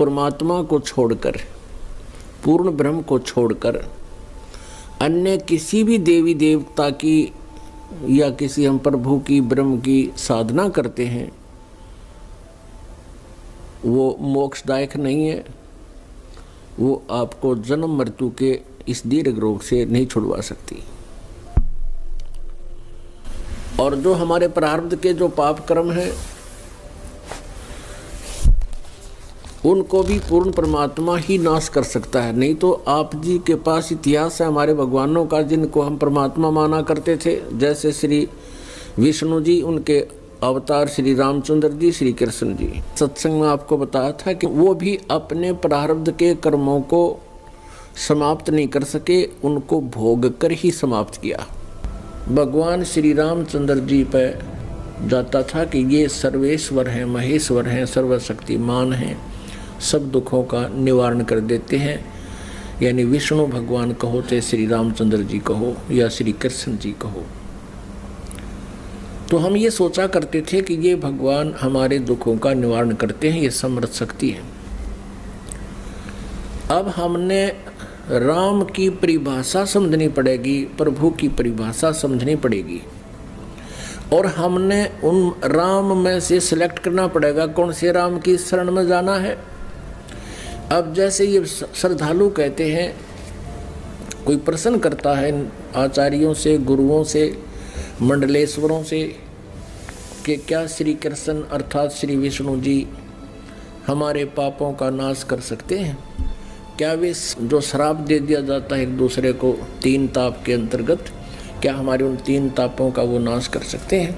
परमात्मा को छोड़कर, पूर्ण ब्रह्म को छोड़कर अन्य किसी भी देवी देवता की या किसी हम प्रभु की, ब्रह्म की साधना करते हैं, वो मोक्षदायक नहीं है। वो आपको जन्म मृत्यु के इस दीर्घ रोग से नहीं छुड़वा सकती। और जो हमारे प्रारब्ध के जो पाप कर्म हैं, उनको भी पूर्ण परमात्मा ही नाश कर सकता है। नहीं तो आप जी के पास इतिहास है हमारे भगवानों का, जिनको हम परमात्मा माना करते थे, जैसे श्री विष्णु जी, उनके अवतार श्री रामचंद्र जी, श्री कृष्ण जी। सत्संग में आपको बताया था कि वो भी अपने प्रारब्ध के कर्मों को समाप्त नहीं कर सके, उनको भोग कर ही समाप्त किया। भगवान श्री रामचंद्र जी पर जाता था कि ये सर्वेश्वर हैं, महेश्वर हैं, सर्वशक्तिमान हैं, सब दुखों का निवारण कर देते हैं। यानी विष्णु भगवान कहो, चाहे श्री रामचंद्र जी कहो या श्री कृष्ण जी कहो। तो हम ये सोचा करते थे कि ये भगवान हमारे दुखों का निवारण करते हैं, ये समर्थ शक्ति है। अब हमने राम की परिभाषा समझनी पड़ेगी, प्रभु की परिभाषा समझनी पड़ेगी, और हमने उन राम में से सिलेक्ट करना पड़ेगा कौन से राम की शरण में जाना है। अब जैसे ये श्रद्धालु कहते हैं, कोई प्रश्न करता है आचार्यों से, गुरुओं से, मंडलेश्वरों से कि क्या श्री कृष्ण अर्थात श्री विष्णु जी हमारे पापों का नाश कर सकते हैं? क्या वे जो श्राप दे दिया जाता है एक दूसरे को 3 ताप के अंतर्गत, क्या हमारे उन 3 तापों का वो नाश कर सकते हैं?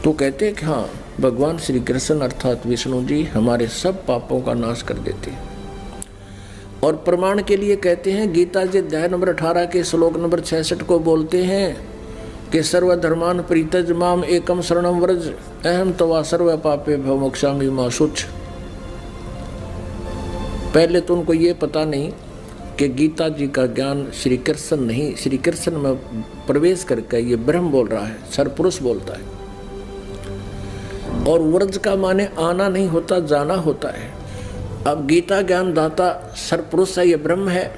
तो कहते हैं कि हाँ, भगवान श्री कृष्ण अर्थात विष्णु जी हमारे सब पापों का नाश कर देते हैं। और प्रमाण के लिए कहते हैं, गीता जी अध्याय नंबर 18 के श्लोक नंबर 66 को बोलते हैं कि सर्वधर्मान परित्यज माम एकम शरणम व्रज अहम तवा सर्व पापे भव मोक्षामि मा शुच। पहले तो उनको ये पता नहीं कि गीता जी का ज्ञान श्री कृष्ण नहीं, श्री कृष्ण में प्रवेश करके ये ब्रह्म बोल रहा है, सरपुरुष बोलता है। और व्रज का माने आना नहीं होता, जाना होता है। अब गीता ज्ञान दाता सरपुरुष है, ये ब्रह्म है,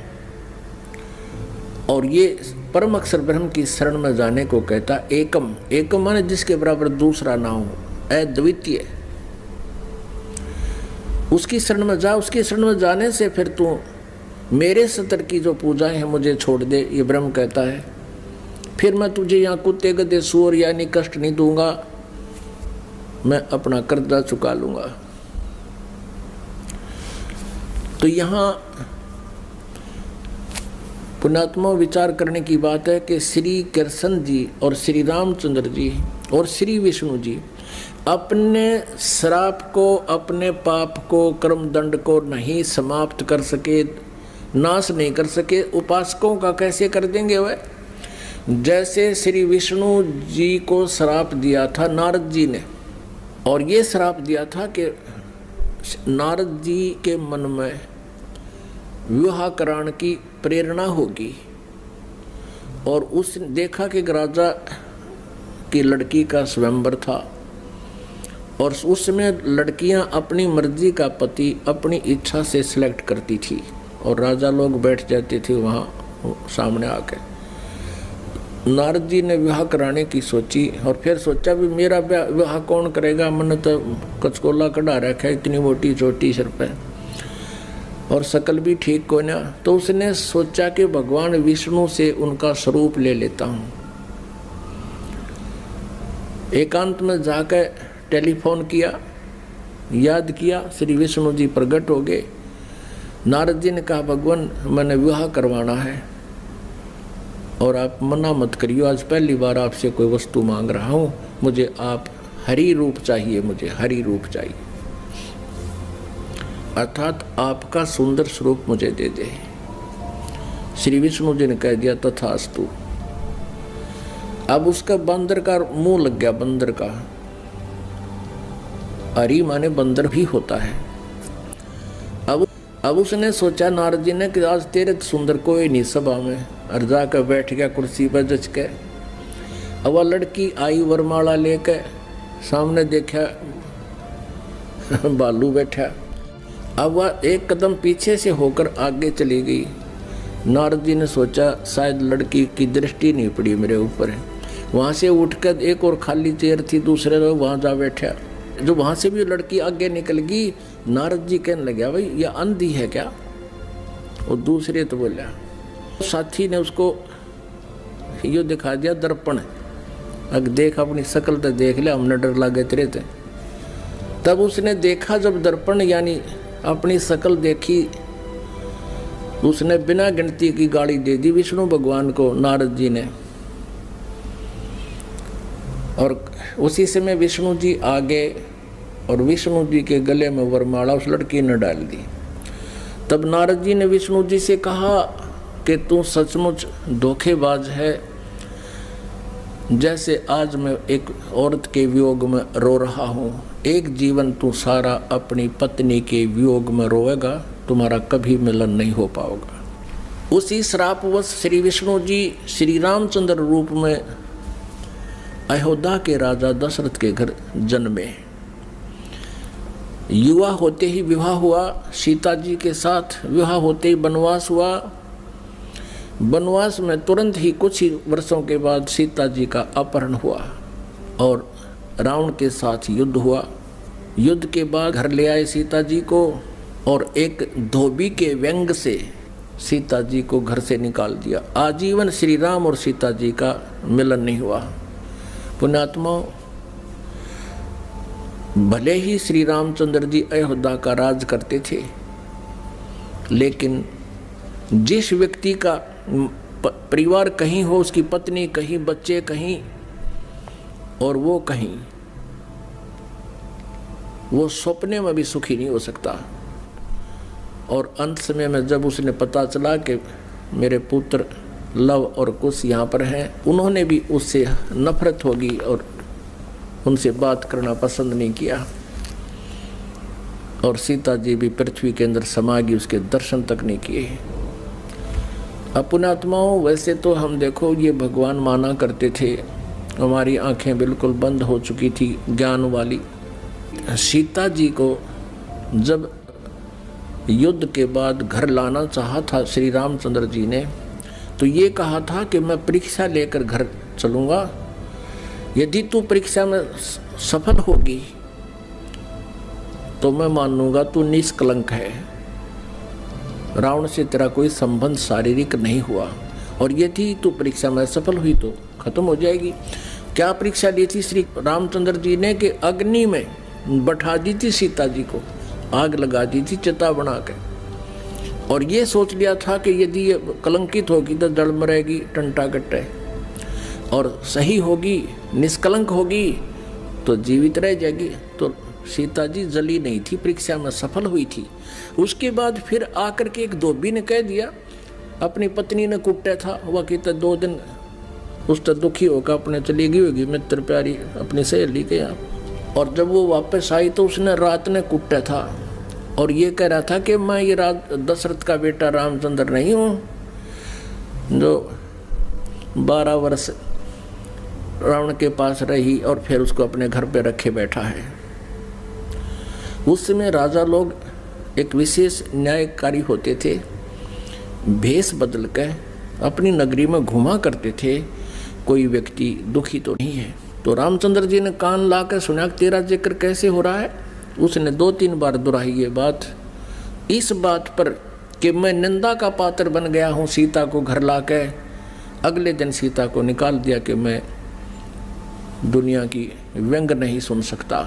और ये परम अक्षर ब्रह्म की शरण में जाने को कहता एकम। एकम माने जिसके बराबर दूसरा ना हो, अद्वितीय। उसकी शरण में जा, उसकी शरण में जाने से फिर तू मेरे सतर की जो पूजाएं हैं मुझे छोड़ दे, ये ब्रह्म कहता है। फिर मैं तुझे यहाँ कुत्ते गधे सूअर यानी कष्ट नहीं दूंगा, मैं अपना कर्जा चुका लूंगा। तो यहाँ पुण्यात्मा विचार करने की बात है कि श्री कृष्ण जी और श्री रामचंद्र जी और श्री विष्णु जी अपने श्राप को, अपने पाप को, कर्म दंड को नहीं समाप्त कर सके, नाश नहीं कर सके, उपासकों का कैसे कर देंगे वह? जैसे श्री विष्णु जी को श्राप दिया था नारद जी ने, और ये श्राप दिया था कि नारद जी के मन में विवाह कराने की प्रेरणा होगी, और उस देखा कि राजा की लड़की का स्वयंवर था, और उसमें लड़कियां अपनी मर्जी का पति अपनी इच्छा से सिलेक्ट करती थी, और राजा लोग बैठ जाते थे वहाँ सामने आके। नारद जी ने विवाह कराने की सोची, और फिर सोचा भी मेरा विवाह कौन करेगा, मैंने तो कचकोला कढ़ा रखा है, इतनी मोटी चोटी सिर पे, और शकल भी ठीक को ना। तो उसने सोचा कि भगवान विष्णु से उनका स्वरूप ले लेता हूँ। एकांत में जाकर टेलीफोन किया, याद किया, श्री विष्णु जी प्रकट हो गए। नारद जी ने कहा, भगवान मैंने विवाह करवाना है और आप मना मत करियो, आज पहली बार आपसे कोई वस्तु मांग रहा हूँ, मुझे आप हरि रूप चाहिए, मुझे हरि रूप चाहिए, अर्थात आपका सुंदर स्वरूप मुझे दे दे। श्री विष्णु जी ने कह दिया तथास्तु। अब उसका बंदर का मुंह लग गया, बंदर का। हरि माने बंदर भी होता है। अब उसने सोचा नारद जी ने कि आज तेरे सुंदर कोई नहीं सभा में, और जाकर बैठ गया कुर्सी पर जच के। अब वह लड़की आई वरमाला लेकर, सामने देखा भालू बैठा, अब वह एक कदम पीछे से होकर आगे चली गई। नारद जी ने सोचा शायद लड़की की दृष्टि नहीं पड़ी मेरे ऊपर है। वहाँ से उठकर एक और खाली चेयर थी, दूसरे लोग वहाँ जा बैठा। जो वहाँ से भी लड़की आगे निकल गई। नारद जी कहने लगे भाई ये अंधी है क्या? और दूसरे तो बोला, साथी ने उसको यो दिखा दिया दर्पण, अब देख अपनी शक्ल तो देख ले, हमने डर लगे तेरे थे। तब उसने देखा जब दर्पण यानी अपनी शक्ल देखी, उसने बिना गिनती की गाली दे दी विष्णु भगवान को नारद जी ने। और उसी समय विष्णु जी आगे और विष्णु जी के गले में वरमाला उस लड़की ने डाल दी। तब नारद जी ने विष्णु जी से कहा कि तू सचमुच धोखेबाज है। जैसे आज मैं एक औरत के वियोग में रो रहा हूँ, एक जीवन तू सारा अपनी पत्नी के वियोग में रोएगा, तुम्हारा कभी मिलन नहीं हो पाएगा। उसी श्रापवश श्री विष्णु जी श्री रामचंद्र रूप में अयोध्या के राजा दशरथ के घर जन्मे। युवा होते ही विवाह हुआ, सीता जी के साथ विवाह होते ही वनवास हुआ। वनवास में तुरंत ही कुछ ही वर्षों के बाद सीता जी का अपहरण हुआ और रावण के साथ युद्ध हुआ। युद्ध के बाद घर ले आए सीता जी को और एक धोबी के व्यंग से सीता जी को घर से निकाल दिया। आजीवन श्री राम और सीता जी का मिलन नहीं हुआ। पुण्यात्माओं, भले ही श्री रामचंद्र जी अयोध्या का राज करते थे, लेकिन जिस व्यक्ति का परिवार कहीं हो, उसकी पत्नी कहीं, बच्चे कहीं और वो कहीं, वो सपने में भी सुखी नहीं हो सकता। और अंत समय में जब उसने पता चला कि मेरे पुत्र लव और कुश यहाँ पर हैं, उन्होंने भी उससे नफरत होगी और उनसे बात करना पसंद नहीं किया और सीता जी भी पृथ्वी के अंदर समा गई, उसके दर्शन तक नहीं किए। पुण्यात्माओं, वैसे तो हम देखो ये भगवान माना करते थे, हमारी आंखें बिल्कुल बंद हो चुकी थी ज्ञान वाली। सीता जी को जब युद्ध के बाद घर लाना चाहा था श्री रामचंद्र जी ने, तो ये कहा था कि मैं परीक्षा लेकर घर चलूँगा, यदि तू परीक्षा में सफल होगी तो मैं मानूंगा तू निष्कलंक है, रावण से तेरा कोई संबंध शारीरिक नहीं हुआ, और यदि तू परीक्षा में सफल हुई तो खत्म हो जाएगी। क्या परीक्षा ली थी श्री रामचंद्र जी ने कि अग्नि में बैठा दी थी सीता जी को, आग लगा दी थी चिता बना के, और ये सोच लिया था कि यदि ये कलंकित होगी तो जड़ मरेगी टंटा कट्टे, और सही होगी निष्कलंक होगी तो जीवित रह जाएगी। तो सीता जी जली नहीं थी, परीक्षा में सफल हुई थी। उसके बाद फिर आकर के एक धोबी ने कह दिया, अपनी पत्नी ने कुटा था, वह कहता 2 दिन उस तक दुखी होकर अपने चली गई होगी मित्र प्यारी अपनी सहेली के यहाँ, और जब वो वापस आई तो उसने रात ने कुटा था और ये कह रहा था कि मैं ये रात दशरथ का बेटा रामचंद्र नहीं हूँ जो 12 वर्ष रावण के पास रही और फिर उसको अपने घर पे रखे बैठा है। उस समय राजा लोग एक विशेष न्यायकारी होते थे, भेष बदल कर अपनी नगरी में घुमा करते थे, कोई व्यक्ति दुखी तो नहीं है। तो रामचंद्र जी ने कान ला कर सुना तेरा जिक्र कैसे हो रहा है। उसने 2-3 बार दोहराई ये बात, इस बात पर कि मैं निंदा का पात्र बन गया हूँ सीता को घर ला कर। अगले दिन सीता को निकाल दिया कि मैं दुनिया की व्यंग नहीं सुन सकता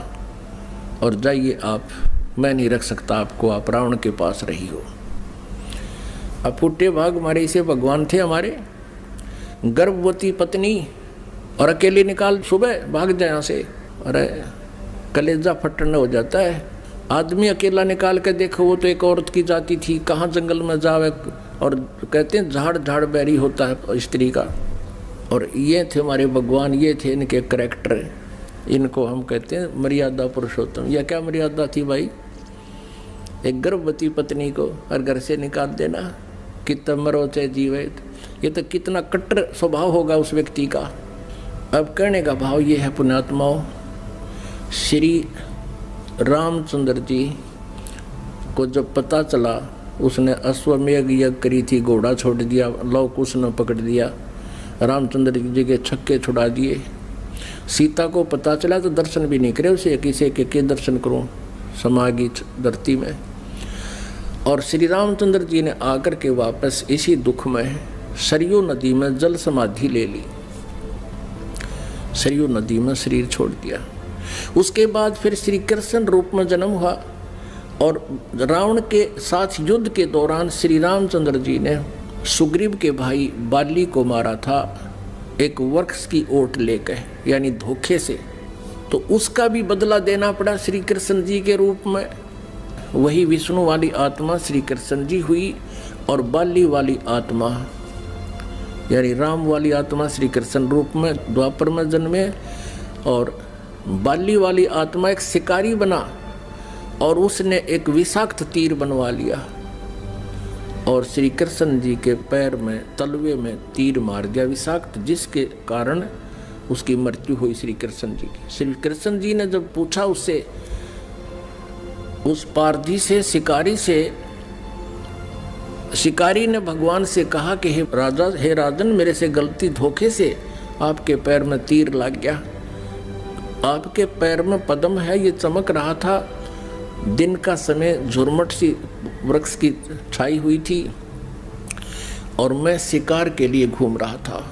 और जाइए आप, मैं नहीं रख सकता आपको, आप रावण के पास रही हो। अब फुटे भाग हमारे इसे भगवान थे हमारे, गर्भवती पत्नी और अकेले निकाल सुबह भाग जाए यहाँ से, अरे कलेजा फटने हो जाता है। आदमी अकेला निकाल के देखो, वो तो एक औरत की जाति थी, कहाँ जंगल में जावे, और कहते हैं झाड़ झाड़ बैरी होता है स्त्री का। और ये थे हमारे भगवान, ये थे इनके करैक्टर, इनको हम कहते हैं मर्यादा पुरुषोत्तम। यह क्या मर्यादा थी भाई, एक गर्भवती पत्नी को हर घर से निकाल देना, कितना मरो चाहे जीवे, ये तो कितना कट्टर स्वभाव होगा उस व्यक्ति का। अब कहने का भाव ये है पुण्यात्माओं, श्री रामचंद्र जी को जब पता चला, उसने अश्वमेघ यज्ञ करी थी, घोड़ा छोड़ दिया, लव कुश ने पकड़ दिया, रामचंद्र जी के छक्के छुड़ा दिए। सीता को पता चला तो दर्शन भी नहीं करे, उसे किसी के दर्शन करूं समागी धरती में। और श्री रामचंद्र जी ने आकर के वापस इसी दुख में सरयू नदी में जल समाधि ले ली, सरयू नदी में शरीर छोड़ दिया। उसके बाद फिर श्री कृष्ण रूप में जन्म हुआ और रावण के साथ युद्ध के दौरान श्री रामचंद्र जी ने सुग्रीव के भाई बाली को मारा था, एक वृक्ष की ओट लेकर, यानी धोखे से। तो उसका भी बदला देना पड़ा श्री कृष्ण जी के रूप में। वही विष्णु वाली आत्मा श्री कृष्ण जी हुई और बाली वाली आत्मा यानी राम वाली आत्मा श्री कृष्ण रूप में द्वापर में जन्मे। और बाली वाली आत्मा एक शिकारी बना और उसने एक विषाक्त तीर बनवा लिया और श्री कृष्ण जी के पैर में तलवे में तीर मार दिया विषाक्त, जिसके कारण उसकी मृत्यु हुई श्री कृष्ण जी की। श्री कृष्ण जी ने जब पूछा उससे, उस पारधी से, शिकारी से, शिकारी ने भगवान से कहा कि हे राजा, हे राजन, मेरे से गलती धोखे से आपके पैर में तीर लग गया। आपके पैर में पद्म है, ये चमक रहा था। दिन का समय, झुरमट सी वृक्ष की छाई हुई थी और मैं शिकार के लिए घूम रहा था।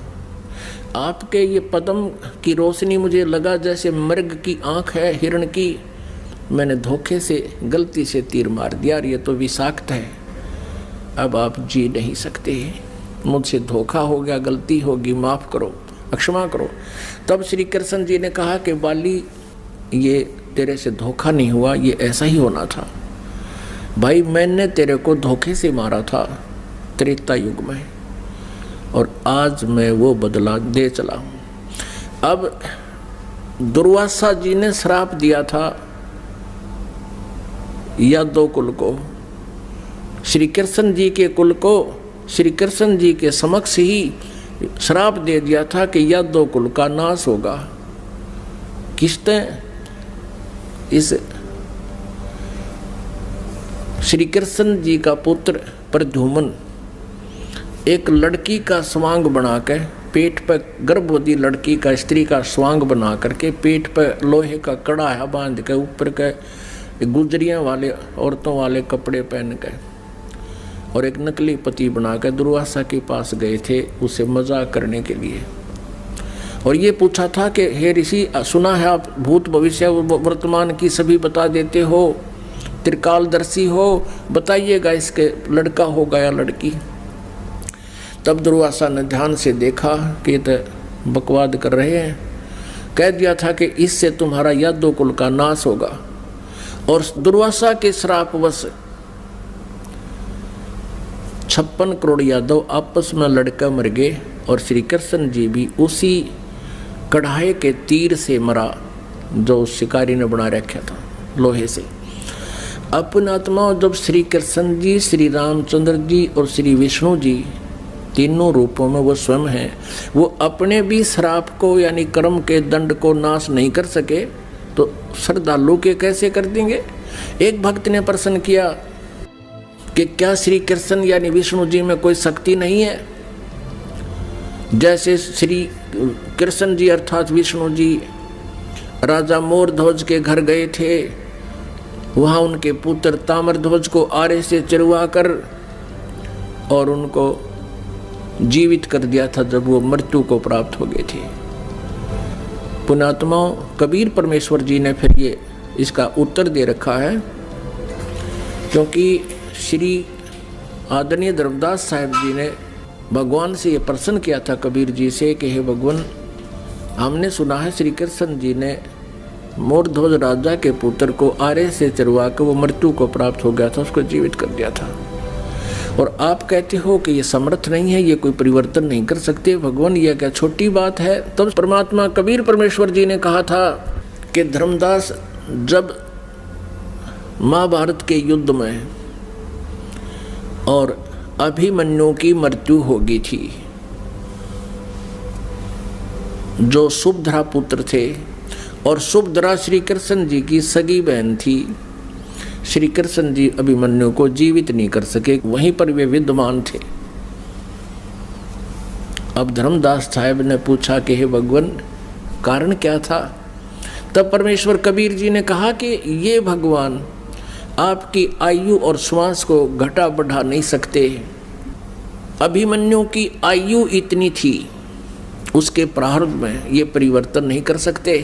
आपके ये पद्म की रोशनी मुझे लगा जैसे मृग की आंख है, हिरण की। मैंने धोखे से, गलती से तीर मार दिया और ये तो विषाक्त है। अब आप जी नहीं सकते, मुझसे धोखा हो गया, गलती होगी, माफ़ करो, क्षमा करो। तब श्री कृष्ण जी ने कहा कि बाली, ये तेरे से धोखा नहीं हुआ, ये ऐसा ही होना था। भाई, मैंने तेरे को धोखे से मारा था त्रेता युग में और आज मैं वो बदला दे चला हूँ। अब दुर्वासा जी ने श्राप दिया था यादव कुल को, श्री कृष्ण जी के कुल को श्री कृष्ण जी के समक्ष ही श्राप दे दिया था कि यादव कुल का नाश होगा। किसने? इस श्री कृष्ण जी का पुत्र प्रद्युम्न एक लड़की का स्वांग बना के, पेट पर गर्भवती लड़की का, स्त्री का स्वांग बना करके पेट पर लोहे का कड़ा बांध के, ऊपर के गुजरियाँ वाले औरतों वाले कपड़े पहन के और एक नकली पति बनाकर दुर्वासा के पास गए थे उसे मजाक करने के लिए। और ये पूछा था कि हे ऋषि, सुना है आप भूत भविष्य वर्तमान की सभी बता देते हो, त्रिकालदर्शी हो, बताइएगा इसके लड़का होगा या लड़की। तब दुर्वासा ने ध्यान से देखा कि ये तो बकवाद कर रहे हैं। कह दिया था कि इससे तुम्हारा यादव कुल का नाश होगा। और दुर्वासा के श्रापवश 56 करोड़ यादव आपस में लड़कर मर गए और श्री कृष्ण जी भी उसी कढ़ाई के तीर से मरा जो शिकारी ने बना रखा था लोहे से। अपने आत्मा जब श्री कृष्ण जी, श्री रामचंद्र जी और श्री विष्णु जी तीनों रूपों में वो स्वयं हैं, वो अपने भी श्राप को यानी कर्म के दंड को नाश नहीं कर सके तो श्रद्धालु के कैसे कर देंगे। एक भक्त ने प्रश्न किया कि क्या श्री कृष्ण यानी विष्णु जी में कोई शक्ति नहीं है? जैसे श्री कृष्ण जी अर्थात विष्णु जी राजा मोरध्वज के घर गए थे, वहाँ उनके पुत्र ताम्रध्वज को आरे से चिरवा कर और उनको जीवित कर दिया था जब वो मृत्यु को प्राप्त हो गए थे। पुण्यात्माओं, कबीर परमेश्वर जी ने फिर ये इसका उत्तर दे रखा है, क्योंकि श्री आदरणीय धर्मदास साहब जी ने भगवान से ये प्रश्न किया था कबीर जी से कि हे भगवान, हमने सुना है श्री कृष्ण जी ने मोरध्वज राजा के पुत्र को आरे से चरवा कर वो मृत्यु को प्राप्त हो गया था, उसको जीवित कर दिया था, और आप कहते हो कि ये समर्थ नहीं है, ये कोई परिवर्तन नहीं कर सकते। भगवान, ये क्या छोटी बात है? तब परमात्मा कबीर परमेश्वर जी ने कहा था कि धर्मदास, जब महाभारत के युद्ध में और अभिमन्यु की मृत्यु हो गई थी, जो सुभद्रा पुत्र थे, और सुभद्रा श्री कृष्ण जी की सगी बहन थी। श्री कृष्ण जी अभिमन्यु को जीवित नहीं कर सके, वहीं पर वे विद्यमान थे। अब धर्मदास साहब ने पूछा कि हे भगवान, कारण क्या था? तब परमेश्वर कबीर जी ने कहा कि ये भगवान आपकी आयु और श्वास को घटा बढ़ा नहीं सकते। अभिमन्यु की आयु इतनी थी, उसके प्रारब्ध में ये परिवर्तन नहीं कर सकते।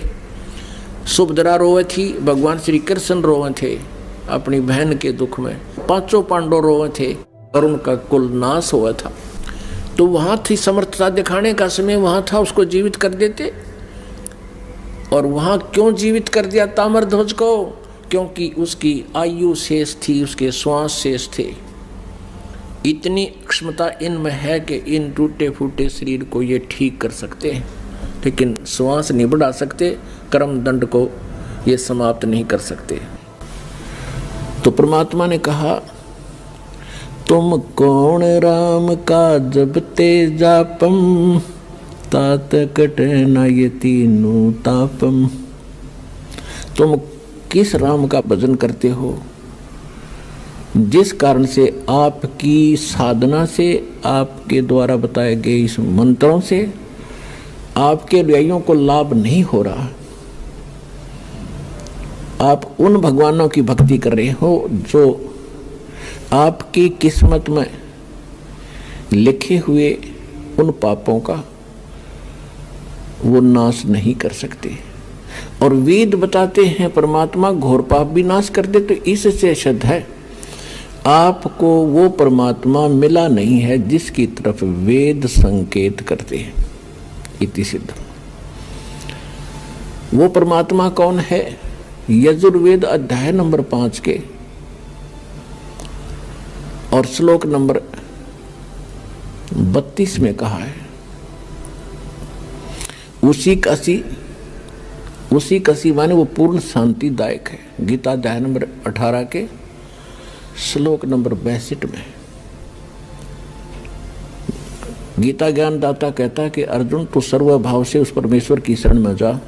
सुभद्रा रोवे थी, भगवान श्री कृष्ण रोवे थे अपनी बहन के दुख में, पांचों पांडव रोवे थे और उनका कुल नाश हुआ था। तो वहां थी समर्थता दिखाने का समय, वहां था, उसको जीवित कर देते। और वहां क्यों जीवित कर दिया ताम्रध्वज को? क्योंकि उसकी आयु शेष थी, उसके श्वास शेष थे। इतनी क्षमता इनमें है कि इन टूटे फूटे शरीर को ये ठीक कर सकते हैं, लेकिन श्वास नहीं बढ़ा सकते, कर्म दंड को ये समाप्त नहीं कर सकते। तो परमात्मा ने कहा, तुम कौन राम का जपते जापम, तात कटे न ये तीनों तापम। तुम किस राम का भजन करते हो, जिस कारण से आपकी साधना से, आपके द्वारा बताए गए इस मंत्रों से आपके अनुयायियों को लाभ नहीं हो रहा। आप उन भगवानों की भक्ति कर रहे हो जो आपकी किस्मत में लिखे हुए उन पापों का वो नाश नहीं कर सकते। और वेद बताते हैं परमात्मा घोर पाप भी नाश कर दे। तो इससे सिद्ध है आपको वो परमात्मा मिला नहीं है जिसकी तरफ वेद संकेत करते हैं। इति सिद्ध। वो परमात्मा कौन है? यजुर्वेद अध्याय नंबर 5 के और श्लोक नंबर 32 में कहा है, उसी कसी माने वो पूर्ण शांतिदायक है। गीता अध्याय नंबर 18 के श्लोक नंबर 62 में गीता ज्ञानदाता कहता है कि अर्जुन, तू सर्वभाव से उस परमेश्वर की शरण में जा,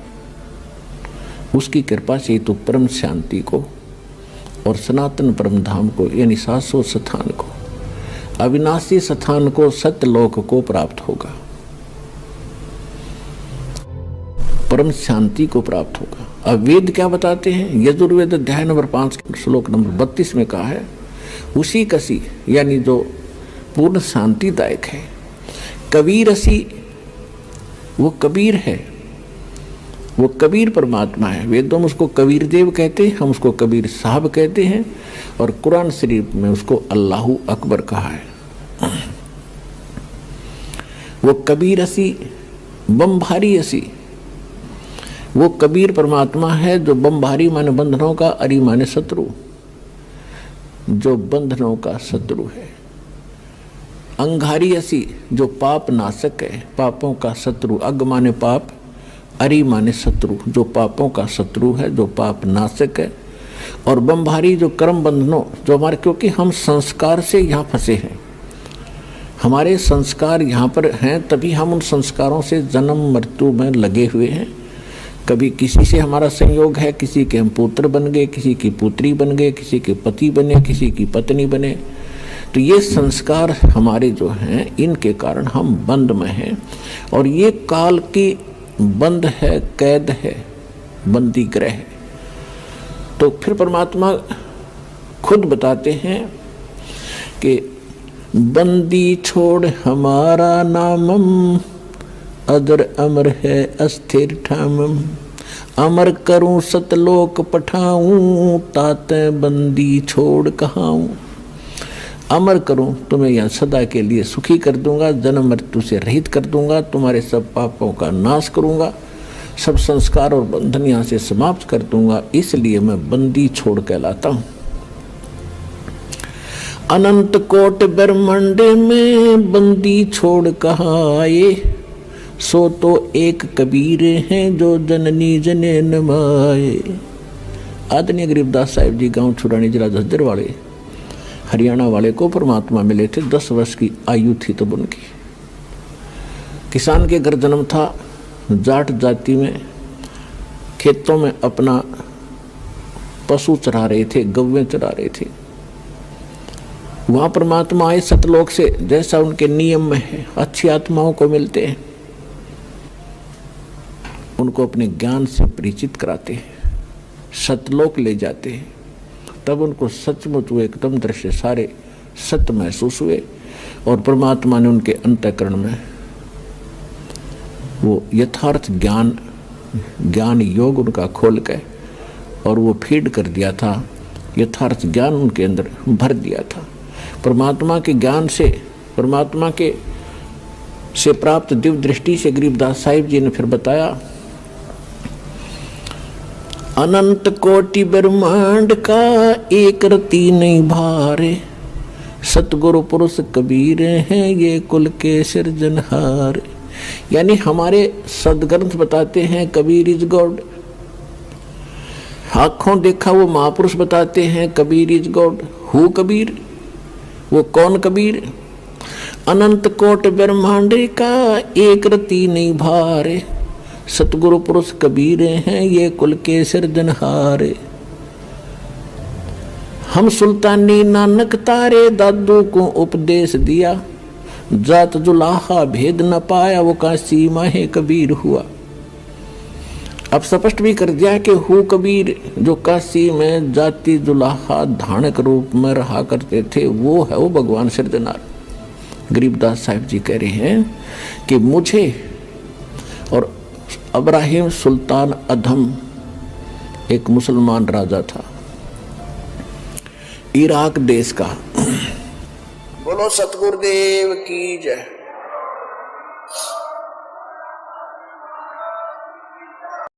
उसकी कृपा से तू परम शांति को और सनातन परम धाम को, यानी शाश्वत स्थान को, अविनाशी स्थान को, सत्यलोक को प्राप्त होगा, परम शांति को प्राप्त होगा। अब वेद क्या बताते हैं? यजुर्वेद अध्याय नंबर 5 श्लोक नंबर 32 में कहा है, उसी कसी यानी जो पूर्ण शांतिदायक है। कबीर असी, वो कबीर है, वो कबीर परमात्मा है। वेदों में उसको कबीर देव कहते हैं, हम उसको कबीर साहब कहते हैं, और कुरान शरीफ में उसको अल्लाहु अकबर कहा है। वो कबीर असी, बमभारी असी, वो कबीर परमात्मा है जो बमभारी माने बंधनों का, अरी माने शत्रु, जो बंधनों का शत्रु है। अंगारी असी, जो पाप नाशक है, पापों का शत्रु। अग माने पाप, अरी माने शत्रु, जो पापों का शत्रु है, जो पाप नाशक है। और बमभारी जो कर्म बंधनों, जो हमारे, क्योंकि हम संस्कार से यहाँ फंसे हैं, हमारे संस्कार यहाँ पर हैं, तभी हम उन संस्कारों से जन्म मृत्यु में लगे हुए हैं। कभी किसी से हमारा संयोग है, किसी के हम पुत्र बन गए, किसी की पुत्री बन गए, किसी के पति बने, किसी की पत्नी बने। तो ये संस्कार हमारे जो हैं, इनके कारण हम बंद में हैं, और ये काल की बंद है, कैद है, बंदी ग्रह है। तो फिर परमात्मा खुद बताते हैं कि बंदी छोड़ हमारा नामम, अदर अमर है अस्थिर ठामम। अमर करूं सतलोक पठाऊं, ताते बंदी छोड़ कहाऊं। अमर करूं, तुम्हें यहाँ सदा के लिए सुखी कर दूंगा, जन्म मृत्यु से रहित कर दूंगा, तुम्हारे सब पापों का नाश करूंगा, सब संस्कार और बंधन यहाँ से समाप्त कर दूंगा, इसलिए मैं बंदी छोड़ कहलाता हूँ। अनंत कोट ब्रह्मांड में बंदी छोड़ कहाँ आए, सो तो एक कबीर हैं जो जननी जने नमाए। आदरणीय गरीबदास साहिब जी गांव छुरानी जिला झज्जर वाले हरियाणा वाले को परमात्मा मिले थे। 10 वर्ष की आयु थी तब उनकी। किसान के घर जन्म था, जाट जाति में, खेतों में अपना पशु चरा रहे थे, गौवें चरा रहे थे। वहां परमात्मा आए सतलोक से, जैसा उनके नियम में है, अच्छी आत्माओं को मिलते हैं, उनको अपने ज्ञान से परिचित कराते हैं, सतलोक ले जाते हैं। तब उनको सचमुच वो एकदम दृश्य सारे सत्य महसूस हुए और परमात्मा ने उनके अंतःकरण में वो यथार्थ ज्ञान योग उनका खोल के और वो फीड कर दिया था, यथार्थ ज्ञान उनके अंदर भर दिया था। परमात्मा के ज्ञान से, परमात्मा के से प्राप्त दिव्य दृष्टि से गरीबदास साहिब जी ने फिर बताया, अनंत कोटि ब्रह्मांड का एक रति नहीं भारे, सतगुरु पुरुष कबीर हैं ये कुल के सिरजनहार। यानी हमारे सदग्रंथ बताते हैं कबीर इज गॉड, आंखों देखा वो महापुरुष बताते हैं Kabir is God. Who Kabir, वो कौन कबीर? अनंत कोट ब्रह्मांड का एक रति नहीं भारे, सतगुरु पुरुष कबीर हैं ये कुल के सिरजनहार। हम सुल्तानी नानक तारे दादू को उपदेश दिया, जात जुलाहा भेद न पाया वो काशी माहे कबीर हुआ। अब स्पष्ट भी कर दिया कि हु कबीर, जो काशी में जाति जुलाहा धानक रूप में रहा करते थे, वो है वो भगवान सिरजनार। गरीबदास साहिब जी कह रहे हैं कि मुझे और इब्राहिम सुल्तान अधम एक मुसलमान राजा था इराक देश का। बोलो सतगुरुदेव की जय।